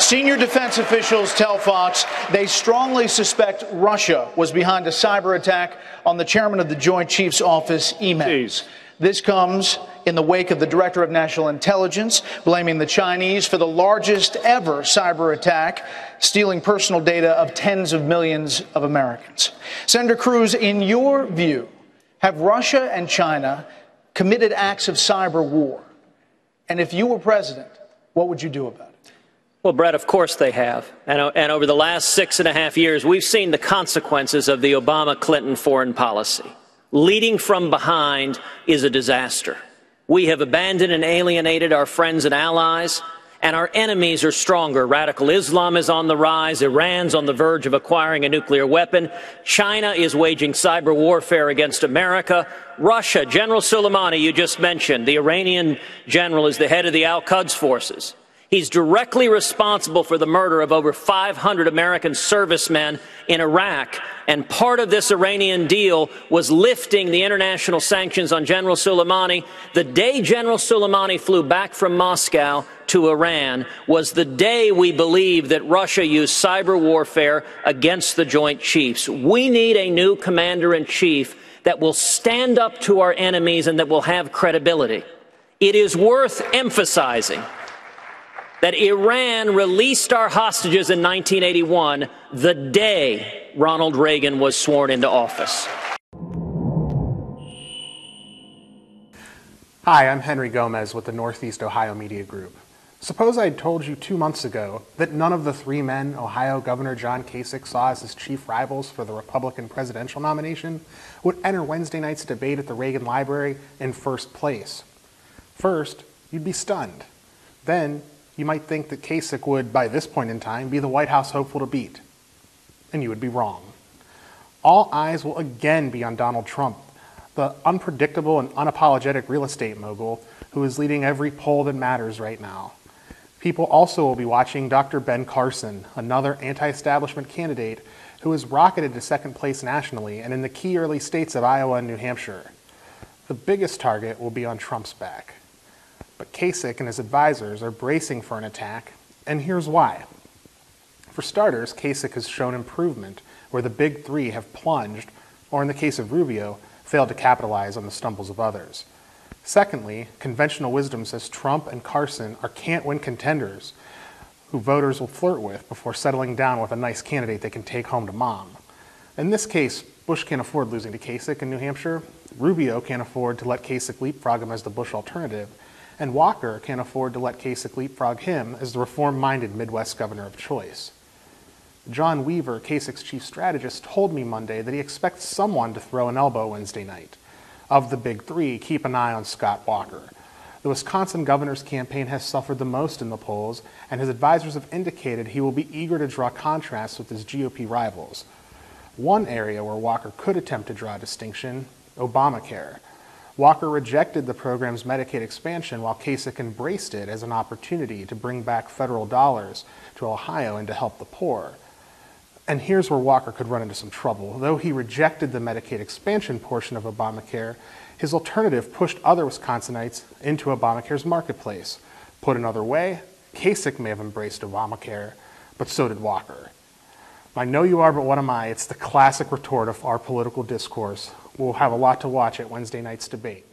Senior defense officials tell Fox they strongly suspect Russia was behind a cyber attack on the chairman of the Joint Chiefs Office emails. This comes in the wake of the director of national intelligence blaming the Chinese for the largest ever cyber attack, stealing personal data of tens of millions of Americans. Senator Cruz, in your view, have Russia and China committed acts of cyber war? And if you were president, what would you do about it? Well, Brett, of course they have. And over the last 6.5 years, we've seen the consequences of the Obama-Clinton foreign policy. Leading from behind is a disaster. We have abandoned and alienated our friends and allies, and our enemies are stronger. Radical Islam is on the rise. Iran's on the verge of acquiring a nuclear weapon. China is waging cyber warfare against America. Russia, General Soleimani, you just mentioned, the Iranian general, is the head of the Al-Quds forces. He's directly responsible for the murder of over 500 American servicemen in Iraq. And part of this Iranian deal was lifting the international sanctions on General Soleimani. The day General Soleimani flew back from Moscow to Iran was the day we believe that Russia used cyber warfare against the Joint Chiefs. We need a new commander-in-chief that will stand up to our enemies and that will have credibility. It is worth emphasizing that Iran released our hostages in 1981, the day Ronald Reagan was sworn into office. Hi, I'm Henry Gomez with the Northeast Ohio Media Group. Suppose I'd told you 2 months ago that none of the 3 men Ohio Governor John Kasich saw as his chief rivals for the Republican presidential nomination would enter Wednesday night's debate at the Reagan Library in first place. First, you'd be stunned. Then, you might think that Kasich would, by this point in time, be the White House hopeful to beat. And you would be wrong. All eyes will again be on Donald Trump, the unpredictable and unapologetic real estate mogul who is leading every poll that matters right now. People also will be watching Dr. Ben Carson, another anti-establishment candidate who has rocketed to second place nationally and in the key early states of Iowa and New Hampshire. The biggest target will be on Trump's back. But Kasich and his advisors are bracing for an attack, and here's why. For starters, Kasich has shown improvement where the big 3 have plunged, or in the case of Rubio, failed to capitalize on the stumbles of others. Secondly, conventional wisdom says Trump and Carson are can't-win contenders who voters will flirt with before settling down with a nice candidate they can take home to mom. In this case, Bush can't afford losing to Kasich in New Hampshire, Rubio can't afford to let Kasich leapfrog him as the Bush alternative, and Walker can't afford to let Kasich leapfrog him as the reform-minded Midwest governor of choice. John Weaver, Kasich's chief strategist, told me Monday that he expects someone to throw an elbow Wednesday night. Of the big 3, keep an eye on Scott Walker. The Wisconsin governor's campaign has suffered the most in the polls, and his advisors have indicated he will be eager to draw contrasts with his GOP rivals. One area where Walker could attempt to draw a distinction, Obamacare. Walker rejected the program's Medicaid expansion while Kasich embraced it as an opportunity to bring back federal dollars to Ohio and to help the poor. And here's where Walker could run into some trouble. Though he rejected the Medicaid expansion portion of Obamacare, his alternative pushed other Wisconsinites into Obamacare's marketplace. Put another way, Kasich may have embraced Obamacare, but so did Walker. I know you are, but what am I? It's the classic retort of our political discourse. We'll have a lot to watch at Wednesday night's debate.